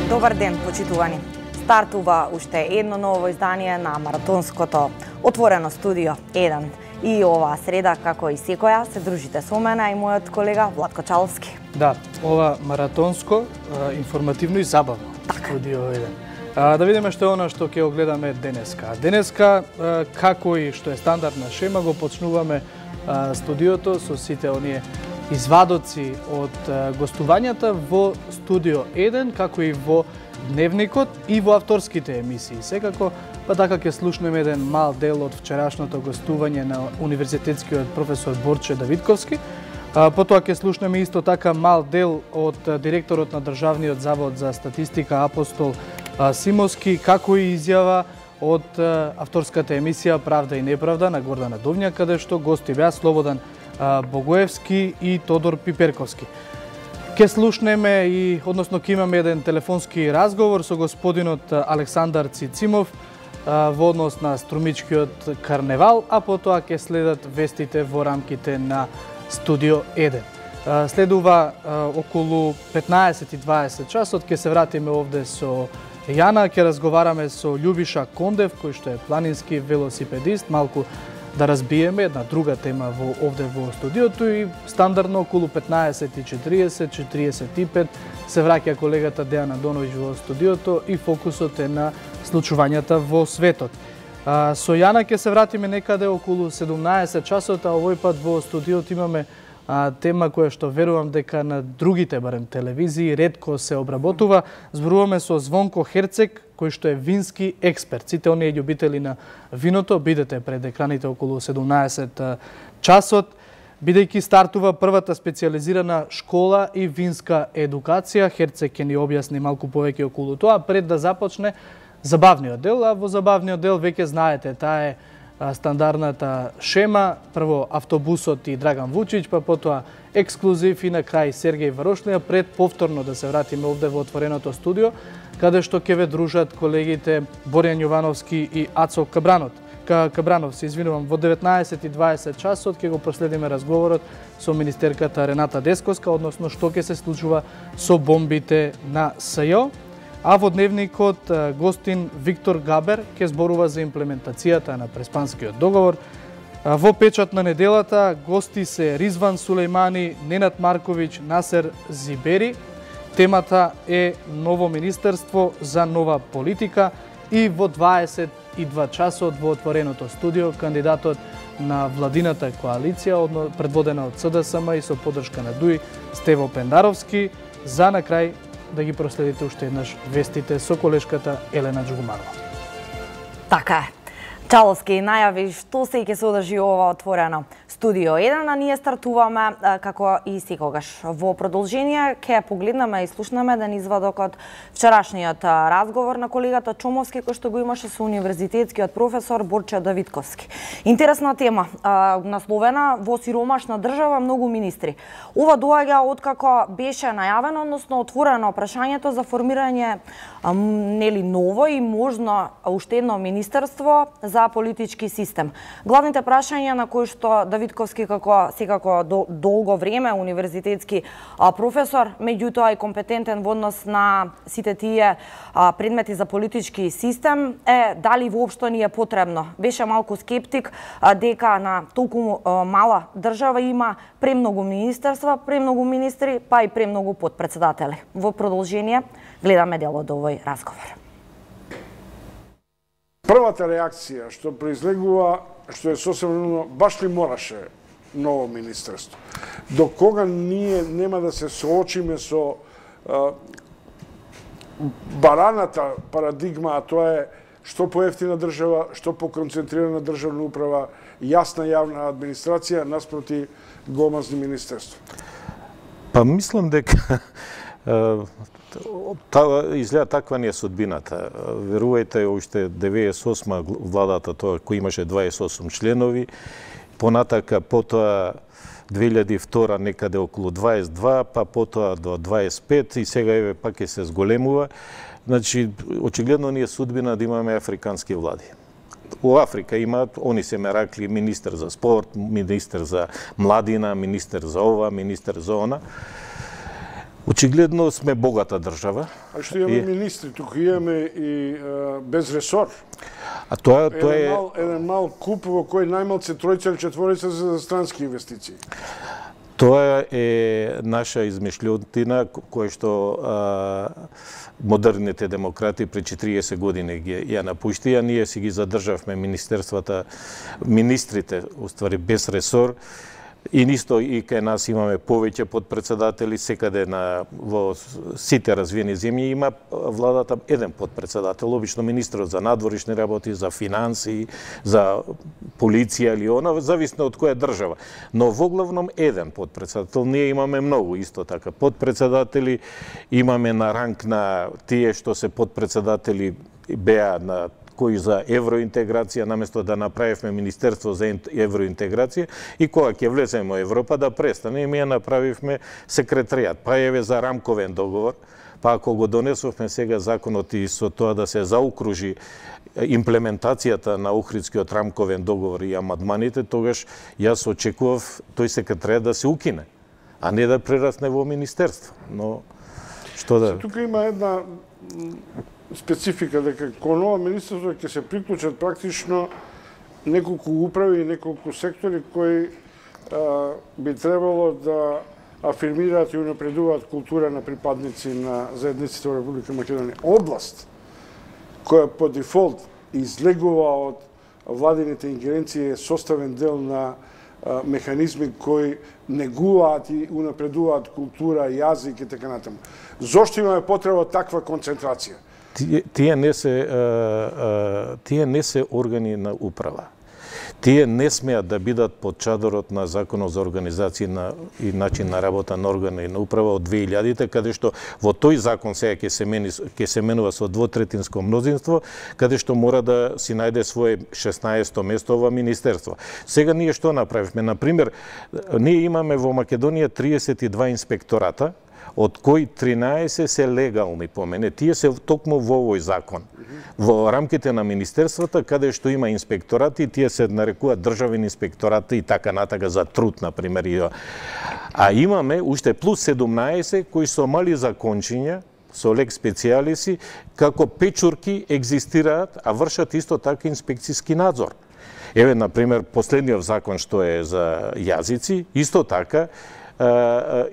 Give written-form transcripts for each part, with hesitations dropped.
Добар ден, почитувани. Стартува уште едно ново издание на маратонското Отворено студио 1. И оваа среда, како и секоја, се дружите со мене и мојот колега Владко Чаловски. Да, ова маратонско, информативно и забавно студио 1. Да видиме што е она што ќе огледаме денеска. Денеска, како и што е стандардна шема, го почнуваме студиото со сите оние извадоци од гостувањата во студио 1, како и во дневникот и во авторските емисии. Секако, па така ќе слушнеме еден мал дел од вчерашното гостување на универзитетскиот професор Борче Давидковски. Потоа ќе слушнеме исто така мал дел од директорот на Државниот завод за статистика Апостол Симовски, како и изјава од авторската емисија Правда и неправда на Гордана Довња, каде што гости беа Слободан Богоевски и Тодор Пиперковски. Ке слушнеме и, односно, ке имаме еден телефонски разговор со господинот Александар Цицимов во однос на Струмичкиот карневал, а потоа ке следат вестите во рамките на Студио 1. Следува околу 15:20 часот, ке се вратиме овде со Јана, ке разговараме со Љубиша Кондев, кој што е планински велосипедист, малку да разбиеме една друга тема овде во студиото и стандардно околу 15:40-45 се враќа колегата Дејана Доновиќ во студиото и фокусот е на случувањата во светот. Со Јана ќе се вратиме некаде околу 17 часот, а овој пат во студиото имаме тема која што верувам дека на другите барем телевизии ретко се обработува. Зборуваме со Звонко Херцег, кој што е вински експерт. Сите оние љубители на виното, бидете пред екраните околу 17 часот, бидејќи стартува првата специјализирана школа и винска едукација. Херцег ќе ни објасни малку повеќе околу тоа, пред да започне забавниот дел, а во забавниот дел веќе знаете, таа е стандардната шема, прво автобусот и Драган Вучиќ, па потоа ексклузив и на крај Сергеј Варошлија, пред повторно да се вратиме овде во отвореното студио, каде што ќе ве дружат колегите Борјан Јовановски и Ацо Кабранов, се извинувам, во 19:20 часот ќе го проследиме разговорот со министерката Рената Десковска, односно што ќе се случува со бомбите на СЈО. А во дневникот гостин Виктор Габер ќе зборува за имплементацијата на Преспанскиот договор. Во печат на неделата гости се Ризван Сулејмани, Ненад Марковиќ, Насер Зибери. Темата е ново министерство за нова политика и во 22 часот во отвореното студио кандидатот на владината коалиција, предводена од СДСМ и со поддршка на ДУИ, Стево Пендаровски, за на крај да ги проследите уште еднаш вестите со колешката Елена Джугумарова. Така е. Чаловски најави што се ќе содржи ова отворено студио 1, а ние стартуваме како и секогаш. Во продолжение ќе погледнеме и слушнеме еден извадок од вчерашниот разговор на колегата Чомовски, кој што го имаше со универзитетскиот професор Борче Давидковски. Интересна тема, насловена во сиромашна држава многу министри. Ова доаѓа откако беше најавено, односно отворено прашањето за формирање ново и можно уште едно министерство за политички систем. Главните прашања на кои што Давидковски како секако долго време универзитетски професор, меѓутоа и компетентен во однос на сите тие предмети за политички систем е дали воопшто ни е потребно. Беше малку скептик дека на толку мала држава има премногу министерства, премногу министри, па и премногу потпредседатели. Во продолжение гледаме дел од овој разговор. Првата реакција што произлегува, што е сосема баш ли мораше ново министерство? До кога ние нема да се соочиме со бараната парадигма, а тоа е што поевтина држава, што поконцентрирана државна управа, јасна јавна администрација наспроти гомазни министерство? Па мислам дека изгледа таква ни е судбината. Верувајте, уште 98 владата, тоа кој имаше 28 членови, понатака потоа 2002 некаде околу 22, па потоа до 25 и сега еве пак ќе се зголемува. Значи, очигледно ни е судбина да имаме африкански влади. У Африка има, они се меракли, министер за спорт, министер за младина, министер за ова, министер за она. Очигледно сме богата држава. А што имаме министри, тука имаме и без ресор. А тоа е еден мал куп во кој најмалце тројца или четворица за странски инвестиции. Тоа е наша измишлјотина која што модерните демократи пред 40 години ја напуштија. Ние си ги задржавме министрите, уствари без ресор. И нисто и кај нас имаме повеќе подпредседатели, секаде во сите развиени земји има владата еден подпредседател, обично министрот за надворишни работи, за финансии, за полиција или она, зависно од која држава. Но во главном еден подпредседател. Ние имаме многу исто така подпредседатели, имаме на ранг на тие што се подпредседатели беа на кои за евроинтеграција, наместо да направивме Министерство за евроинтеграција и кога ќе влеземе во Европа да престане, и ми ја направивме секретаријат. Па еве за рамковен договор, па ако го донесовме сега законот и со тоа да се заокружи имплементацијата на Охридскиот рамковен договор и амандманите, тогаш јас очекував тој секретаријат да се укине, а не да прерасне во министерство. Но што да... Тука има една специфика, дека кон ова министерство ќе се приклучат практично неколку управи и неколку сектори кои би требало да афирмираат и унапредуваат култура на припадници на заедниците во Република Македонија. Област која по дефолт излегува од владините ингеренции е составен дел на механизми кои негуваат и унапредуваат култура, јазик и така натаму. Зошто имаме потреба таква концентрација? Тие не се органи на управа. Тие не смеат да бидат под чадорот на Законот за организација и начин на работа на органи на управа од 2000-те, каде што во тој закон сега ќе се менува со двотретинско мнозинство, каде што мора да си најде свое 16-то место во министерство. Сега ние што направивме? Например, ние имаме во Македонија 32 инспектората, од кои 13 се легални по мене. Тие се токму во овој закон. Во рамките на министерствата, каде што има инспекторати, тие се нарекуваат државни инспекторати и така натака за труд, например. А имаме уште плюс 17 кои со мали закончиња, со лек специјалиси, како печурки екзистираат, а вршат исто така инспекцијски надзор. Еве, например, последниот закон што е за јазици, исто така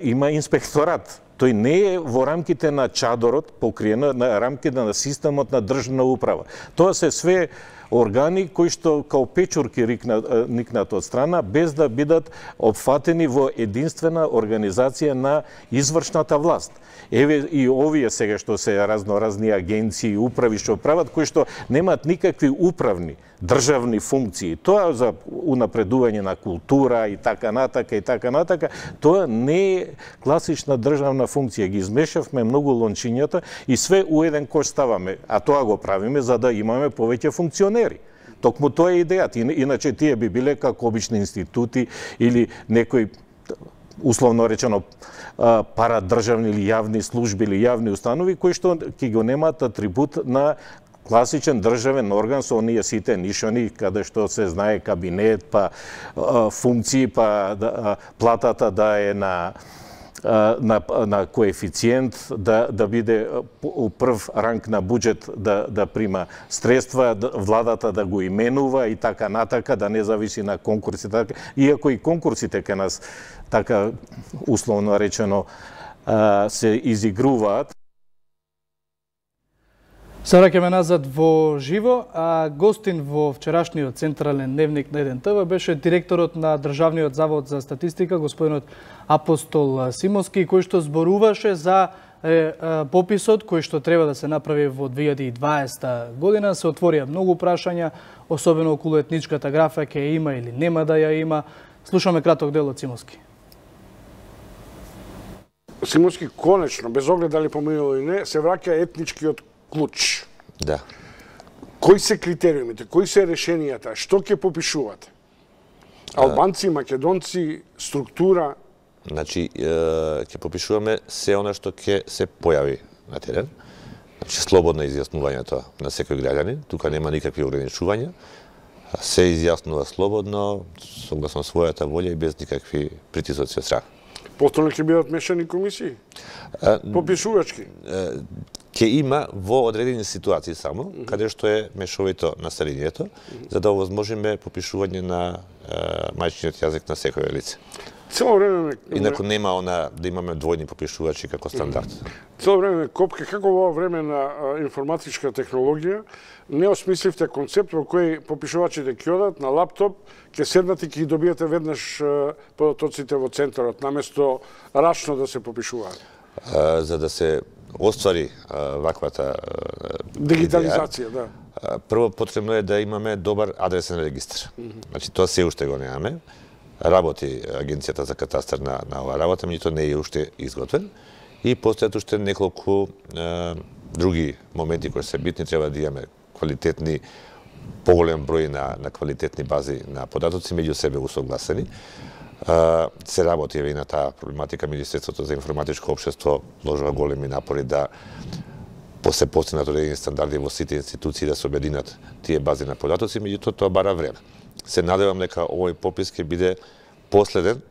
има инспекторат. Тој не е во рамките на чадорот, покриено на рамките на системот на државна управа. Тоа се све органи кои што као печурки никнат од страна, без да бидат опфатени во единствена организација на извршната власт. Еве и овие сега што се разноразни агенции и управи што прават, кои што немаат никакви управни државни функции. Тоа за унапредување на култура и така натака, тоа не е класична државна функција. Ги измешавме многу лончињата и све у еден кош ставаме, а тоа го правиме за да имаме повеќе функционери. Токму тоа е идејата. Иначе тие би биле како обични институти или некои условно речено парадржавни или јавни служби или јавни установи кои што ќе го немаат атрибут на класичен државен орган со оние сите нишани каде што се знае кабинет, па функции, па платата да е на коефициент, да биде у прв ранг на буџет да прима средства, владата да го именува и така натака, да не зависи на конкурсите. Иако и конкурсите кај нас така условно речено се изигруваат. Се враќаме назад во живо, а гостин во вчерашниот централен дневник на 1 ТВ беше директорот на Државниот завод за статистика, господинот Апостол Симовски, кој што зборуваше за пописот кој што треба да се направи во 2020 година. Се отворија многу прашања, особено околу етничката графа, ќе има или нема да ја има. Слушаме краток дел од Симовски. Симовски конечно, без оглед дали поминало или не, се враќа етничкиот клуч. Да. Кои се критериумите, кои се решенијата, што ќе попишувате? Албанци, македонци, структура? Значи, ќе попишуваме се она што ќе се појави на терен. Значи, слободно изјаснувањето на секој граѓанин, тука нема никакви ограничувања. Се изјаснува слободно, согласно својата волја и без никакви притисоци од страна. Повторно ќе бидат мешани комисии? Попишувачки? Ќе има во одредени ситуации само, каде што е мешовито населението, за да овозможиме попишување на мајчиниот јазик на секој лице. Цело време Инаку нема она да имаме двојни попишувачи како стандард. Цело време копка како во време на информатичка технологија не осмисливте концепт во кој попишувачите ќе одат на лаптоп, ќе седнат и ќе ги добиете веднаш податоците во центарот, наместо рачно да се попишуваат. За да се оствари ваквата дигитализација, да. Прво потребно е да имаме добар адресен регистар. Значи тоа се уште го немаме. Работи Агенцијата за катастар на оваа работа, меѓутоа не е уште изготвен. И постојат уште неколку други моменти кои се битни, треба да имаме квалитетни, поголем број на квалитетни бази на податоци меѓу себе усогласени. Се работи и на таа проблематика. Министерството за информатичко општество вложува големи напори да се постигнат одредени стандарди во сите институции да се обединат тие бази на податоци, меѓутоа тоа бара време. Се надевам дека овој попис ќе биде последен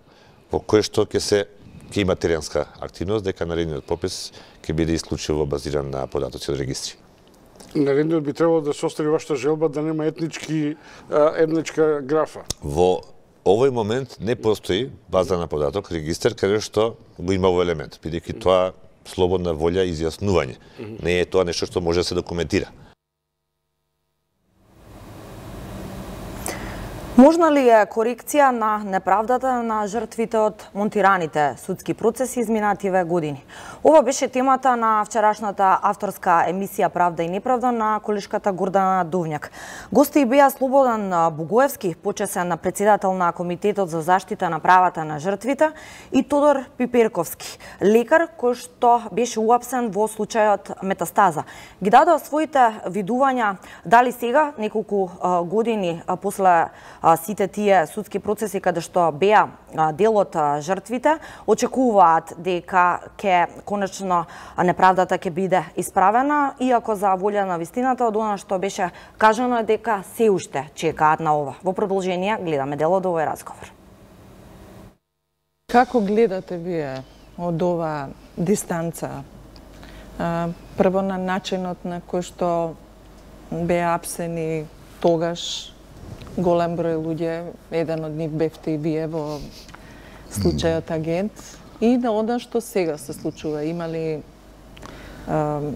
во кој што ќе има теренска активност, дека наредниот попис ќе биде исклучиво базиран на податоци од регистри. Наредниот би требало да се остари вашата желба да нема етничка графа. Во овој момент не постои база на податок, регистар, каде што го има овој елемент, бидејќи тоа слободна волја и изјаснување. Не е тоа нешто што може да се документира. Можна ли е корекција на неправдата на жртвите од монтираните судски процеси изминативе години? Ова беше темата на вчерашната авторска емисија Правда и неправда на колешката Гордана Дувњак. Гости беа Слободан Бугоевски, почесен председател на Комитетот за заштита на правата на жртвите, и Тодор Пиперковски, лекар кој што беше уапсен во случајот Метастаза. Ги дадоа своите видувања дали сега, неколку години после сите тие судски процеси каде што беа дел од жртвите, очекуваат дека конечно неправдата ќе биде исправена, иако за волја на вистината од она што беше кажано е дека се уште чекаат на ова. Во продолжение гледаме дел од овој разговор. Како гледате вие од ова дистанца? Прво на начинот на кој што беа апсени тогаш голем број луѓе, еден од нив бевте и вие во случајот агент, и на она што сега се случува. Има ли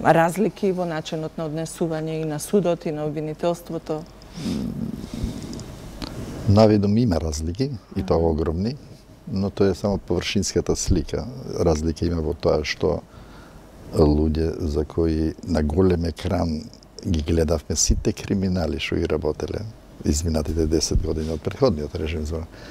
разлики во начинот на однесување и на судот и на обвинителството? Навидом има разлики, и тоа огромни, но тоа е само површинската слика. Разлика има во тоа што луѓе за кои на голем екран ги гледавме сите криминали што ги работеле изминатите 10 години од претходниот режим,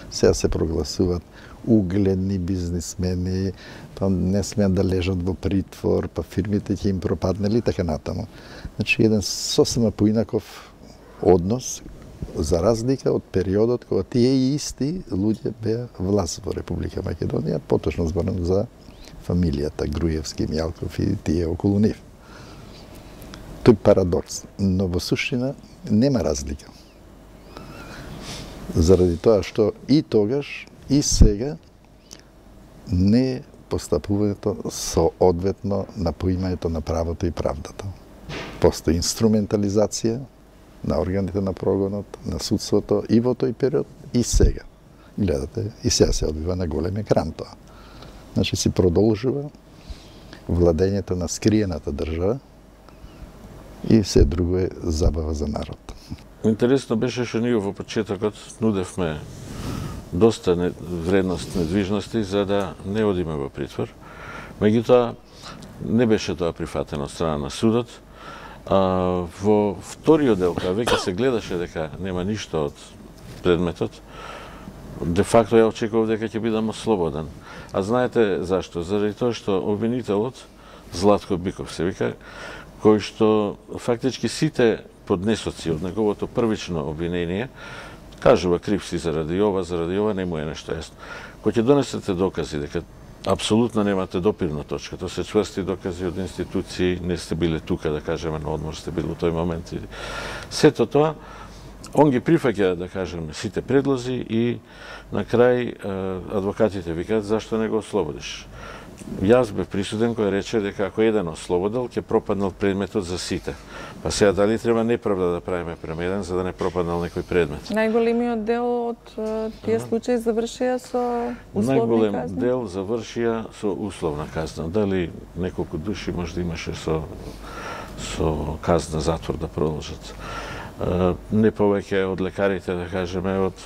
сега се прогласуваат угледни бизнисмени, па не смеат да лежат во притвор, па фирмите ќе им пропаднели и така натаму. Значи, еден сосема поинаков однос, за разлика од периодот кога тие исти луѓе беа власт во Република Македонија, поточно зборам за фамилијата Груевски, Мјалков и тие околу нив. Тој парадокс, но во суштина нема разлика. Заради тоа што и тогаш, и сега не е постапувањето соодветно на поимањето на правото и правдата. Постои инструментализација на органите на прогонот, на судството и во тој период, и сега. Гледате, и сега се одбива на голем екран тоа. Значи си продолжува владењето на скриената држава и се друго е забава за народ. Интересно беше што ние во почетокот нудевме доста вредност недвижности за да не одиме во притвор. Меѓутоа, не беше тоа прифатено од страна на судот. Во вториот дел, кога веќе се гледаше дека нема ништо од предметот, де факто ја очекував дека ќе бидам ослободен. А знаете зашто? Заради тоа што обвинителот, Златко Биков се вика, кој што фактички сите поднесоци од неговото првично обвинение кажува крив си заради ова, не му е нешто јасно. Кој ќе донесете докази дека апсолутно немате допирна точка, тоа се чврсти докази од институции, не сте биле тука, да кажеме, на одмор сте били во тој момент. Сето тоа Он ги прифаќа, да кажем, сите предлози и на крај адвокатите викаат зашто не го ослободиш. Јас бев присуден кој рече дека ако еден ослободил, ќе пропаднал предметот за сите. Па сега дали треба неправда да правиме према еден за да не пропаднал некој предмет? Најголемиот дел од тие случаи завршија со условни Најголем казни? дел завршија со условна казна. Дали неколку души може да имаше со казна затвор да продолжат. Не повеќе од лекарите, да кажеме, од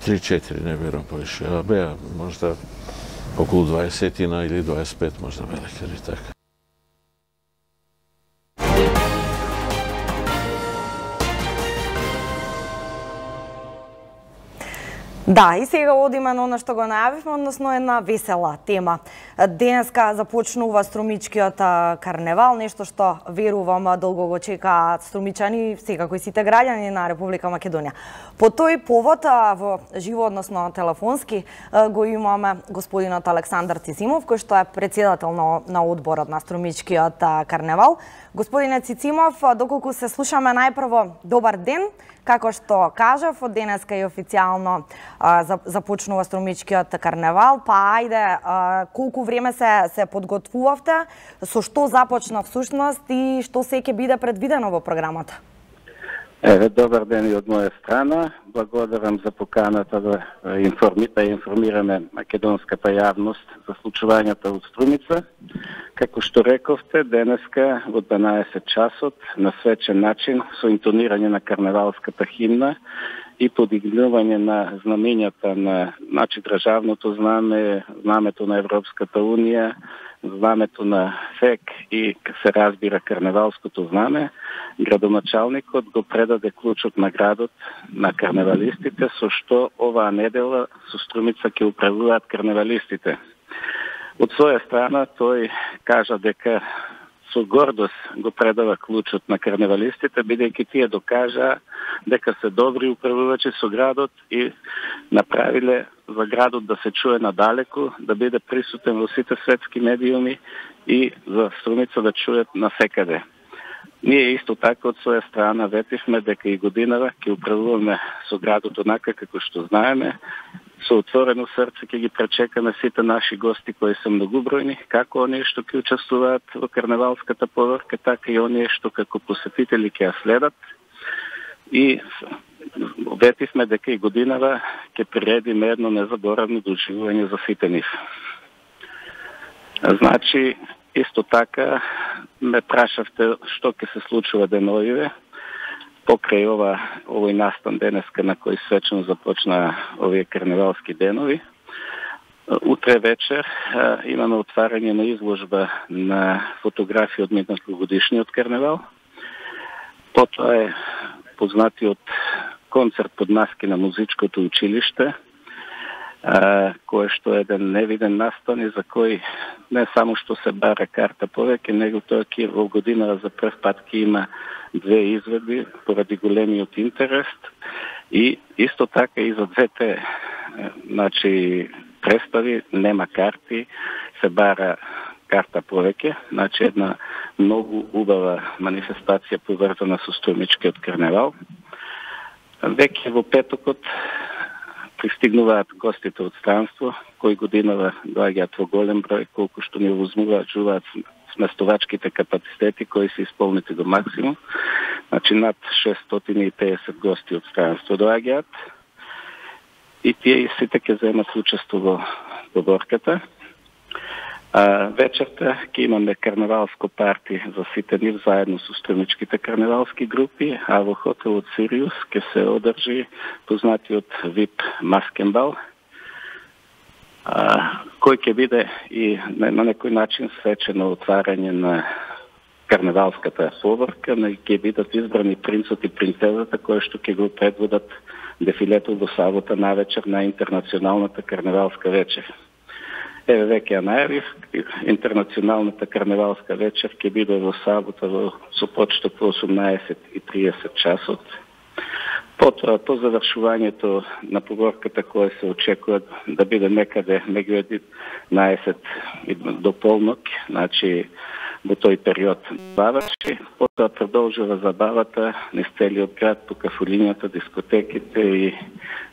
3-4, не верувам повеќе. Беа можда околу 20 или 25 можда бе лекари, така. Да, и сега одиме на оно што го најавивме, односно една весела тема. Денеска започнува Струмичкиот карневал, нешто што верувам долго го чекаат струмичани, секако и сите граѓани на Република Македонија. По тој повод во живо, односно телефонски, го имаме господинот Александар Цицимов, кој што е председател на одборот на Струмичкиот карневал. Господине Цицимов, доколку се слушаме, најпрво добар ден. Како што кажав, од денеска и официјално започнува Струмичкиот карневал, па ајде, колку време се подготвувавте, со што започна всушност и што се ќе биде предвидено во програмата? Добар ден и од моја страна. Благодарам за поканата да информираме македонската јавност за случувањата од Струмица. Како што рековте, денеска во 12 часот на свечен начин со интонирање на карневалската химна и подигнување на знамењата на државното знаме, знамето на Европската унија, знамето на ФЕК и се разбира карневалското знаме, градоначалникот го предаде клучот на градот на карневалистите, со што оваа недела со Струмица ќе управуваат карневалистите. Од своја страна тој кажа дека со гордост го предава клучот на карневалистите, бидејќи тие докажаа дека се добри управувачи со градот и направиле за градот да се чуе надалеку, да биде присутен во сите светски медиуми и за Струмица да чует навсекаде. Ние исто така од своја страна ветивме дека и годинава ќе управуваме со градот онака како што знаеме, со отворено срце ќе ги пречекаме сите наши гости кои се многубројни, како оние што ќе учествуваат во карневалската поврка, така и оние што како посетители ќе ја следат. И ветивме дека и годинава ќе приредиме едно незаборавно доживување за сите нив. Значи, исто така ме прашавте што ќе се случува деновиве покрај овој настан денеска на кој свечено започна овие карневалски денови. Утре вечер имаме отварање на изложба на фотографии од минатогодишниот карневал. Потоа е познатиот концерт под маски на музичкото училиште, кој што е еден невиден настан и за кој не само што се бара карта повеќе, него тоа ќе во година за прв пат ќе има 2 изведби поради големиот интерес и исто така и за двете представи нема карти, се бара карта повеќе, една многу убава манифестација поврзана со Струмичкиот карневал. Веќе во петокот пристигнуваат гостите од странство, кои годинава доаѓаат во голем број, колку што ни возможуваат сместувачките капацитети кои се исполнети до максимум. Над 650 гости од странство доаѓаат и тие сите ќе земат учество во борката. Вечерта ќе имаме карневалско парти за сите нив заедно со Струмичките карневалски групи, а во хотелот Сириус ќе се одржи познатиот VIP маскенбал, кој ќе биде и на некој начин свечено отварање на карневалската поврка, ќе бидат избрани принцот и принцезата кои што ќе го предводат дефилето во сабота навечер на интернационалната карневалска вечер. Еве веќе ја најавив, интернационалната карневалска вечер ќе биде во сабота со почеток во 18:30 часот. Потоа, по завршувањето на поворката која се очекува да биде некаде меѓу 11 и до полнок, во тој период забавачи. Потоа продолжува забавата низ целиот град по кафулињата, дискотеките и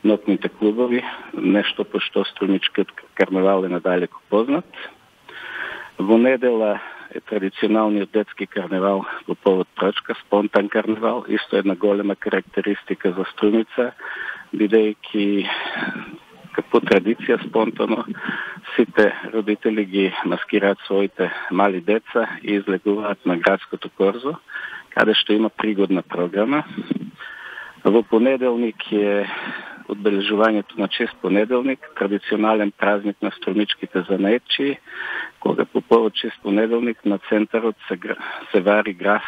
нотните клубови, нешто по што струмичкиот карневал е надалеку познат. Во недела е традиционалниот детски карневал по повод Прочка, спонтан карневал, исто една голема карактеристика за Струмица, бидејќи по традиција спонтано сите родители ги маскираат своите мали деца и излегуваат на градското корзо, каде што има пригодна програма. Во понеделник е одбележувањето на чест понеделник, традиционален празник на струмичките занаетчии, кога по повод чест понеделник на центарот се вари граф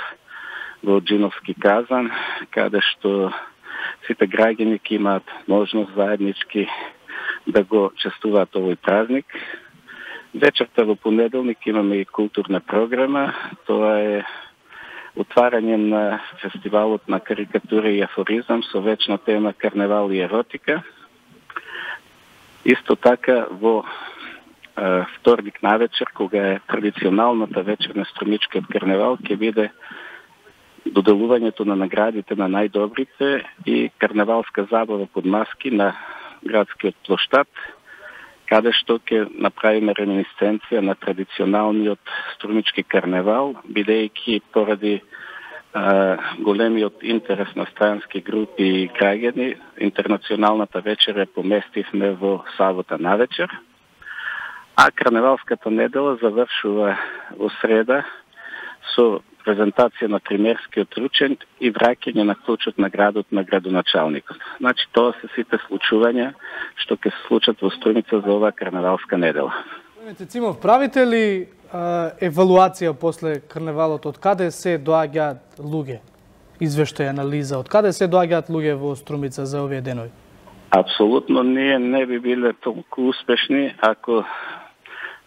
во Джиновски казан, каде што сите граѓани ќе имаат можност заеднички да го честуваат овој празник. Вечерта во понеделник имаме и културна програма. Тоа е отварање на фестивалот на карикатура и афоризам со вечна тема карневал и еротика. Исто така во вторник навечер, кога е традиционалната вечер на струмичкиот карневал, ќе биде доделувањето на наградите на најдобрите и карневалска забава под маски на градскиот плоштад, каде што ќе направиме реминисценција на традиционалниот струмички карневал, бидејќи поради големиот интерес на странски групи и граѓани, интернационалната вечер ја поместивме во сабота навечер, а карневалската недела завршува во среда со презентација на примерскиот ручен и враќање на клучот на градот на градоначалникот. Значи, тоа се сите случувања што ќе се случат во Струмица за оваа карневалска недела. Цимов, правите ли евалуација после карневалот? Од каде се доаѓаат луѓе? Извештај, анализа. Од каде се доаѓаат луѓе во Струмица за овие денови? Апсолутно ние не би биле толку успешни ако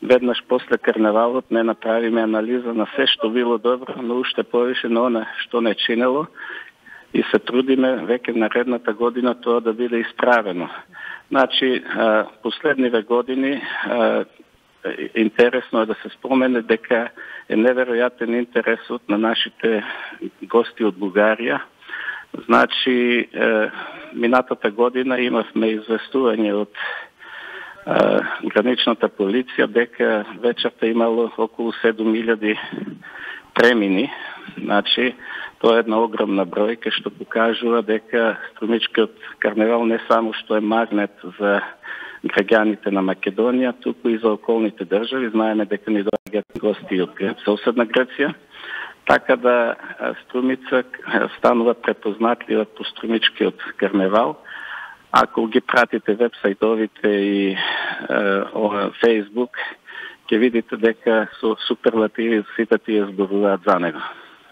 веднаш после карневалот не направиме анализа на се што било добро, но уште повише на она што не чинело и се трудиме веќе наредната година тоа да биде исправено. Значи, последниве години интересно е да се спомене дека е неверојатен интересот на нашите гости од Бугарија. Значи, минатата година имавме известување од граничната полиција дека вечерта имало околу 7000 премини. Значи, тоа е една огромна бројка што покажува дека струмичкиот карневал не само што е магнет за граѓаните на Македонија, туку и за околните држави. Знаеме дека ни доаѓаат гости од соседна Грција. Така да Струмица станува препознатлива по струмичкиот карневал. Ако ги пратите веб-сајтовите и Facebook, ќе видите дека со суперлативи сите тие зборуваат за него.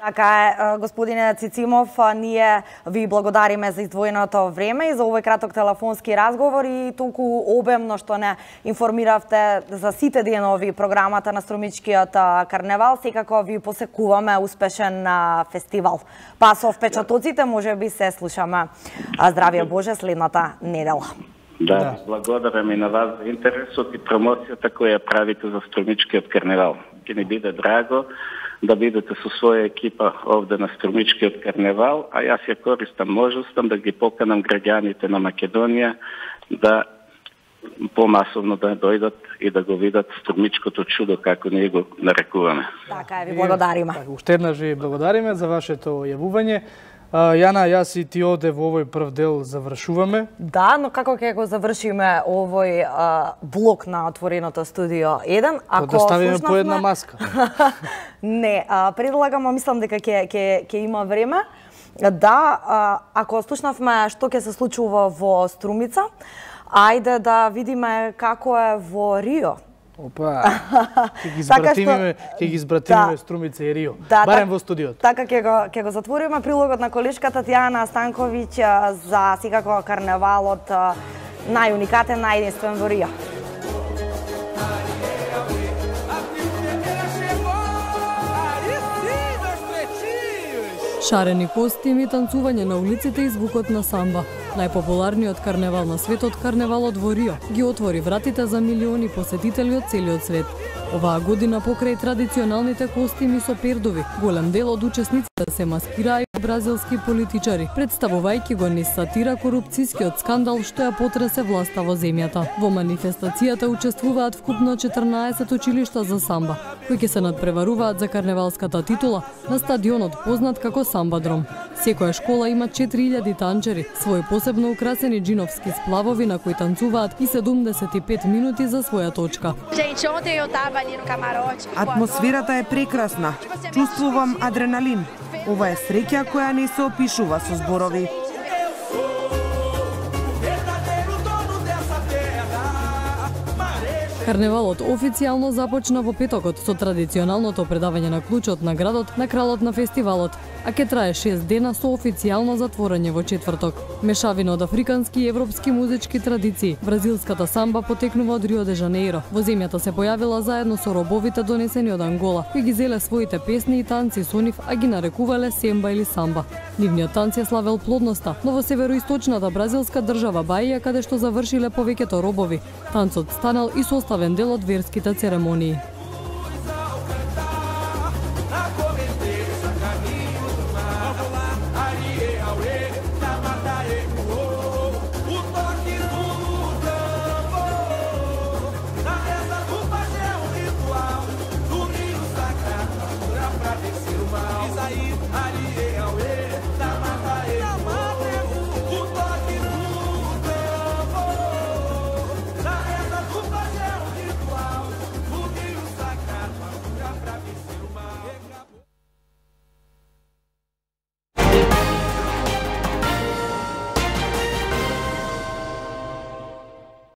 Така е, господине Цицимов, ние ви благодариме за издвоеното време и за овој краток телефонски разговор и толку обемно што не информиравте за сите денови програмата на Струмичкиот карневал. Секако ви посекуваме успешен фестивал. Па со впечатоците може би се слушаме. Здравје Боже следната недела. Да, благодарам и на вас за интересот и промоцијата која правите за Струмичкиот карневал. Ќе ни биде драго да бидете со своја екипа овде на Струмичкиот карневал, а јас ја користам можноста да ги поканам граѓаните на Македонија да помасовно да дојдат и да го видат струмичкото чудо, како ние го нарекуваме. Така е, ви благодариме. Уште еднаш ви благодариме за вашето јавување. Јана, јас и ти овде во овој прв дел завршуваме. Да, но како ќе го завршиме овој блок на отвореното студио 1? Ако да ставиме по една маска. Не, предлагам, мислам дека ќе има време. Да, ако слушнавме што ќе се случува во Струмица, ајде да видиме како е во Рио. Опа, ќе ги избратиме Струмица и Рио. Барем во студиото. Така ќе го затвориме прилогот на колешката Тијана Станковиќ за секако карневалот најуникатен, најединствен во Рио. Шарени костими, танцување на улиците и звукот на самба. Најпопуларниот карневал на светот, карневалот во Рио, ги отвори вратите за милиони посетители од целиот свет. Оваа година покрај традиционалните костими со пердови, голем дел од учесниците се маскираа и бразилски политичари, представувајќи го низ сатира корупцијскиот скандал што ја потресе власта во земјата. Во манифестацијата учествуваат вкупно 14 училишта за самба, кои ќе се надпреваруваат за карневалската титула на стадионот познат како Самбадром. Секоја школа има 4000 танчери, свои посебно украсени джиновски сплавови на кои танцуваат и 75 минути за своја точка. Атмосферата е прекрасна. Чувствувам адреналин. Ова е среќа која не се опишува со зборови. Карневалот официјално започна во петокот со традиционалното предавање на клучот на градот на кралот на фестивалот, а ќе трае 6 дена со официјално затворање во четврток. Мешавина од африкански и европски музички традиции, бразилската самба потекнува од Рио де Жанеиро. Во земјата се појавила заедно со робовите донесени од Ангола, кои ги зеле своите песни и танци со нив, а ги нарекувале семба или самба. Нивниот танц ја славел плодноста, но во североисточната бразилска држава Баија, каде што завршиле повеќето робови, танцот станал и составен дел од верските церемонии.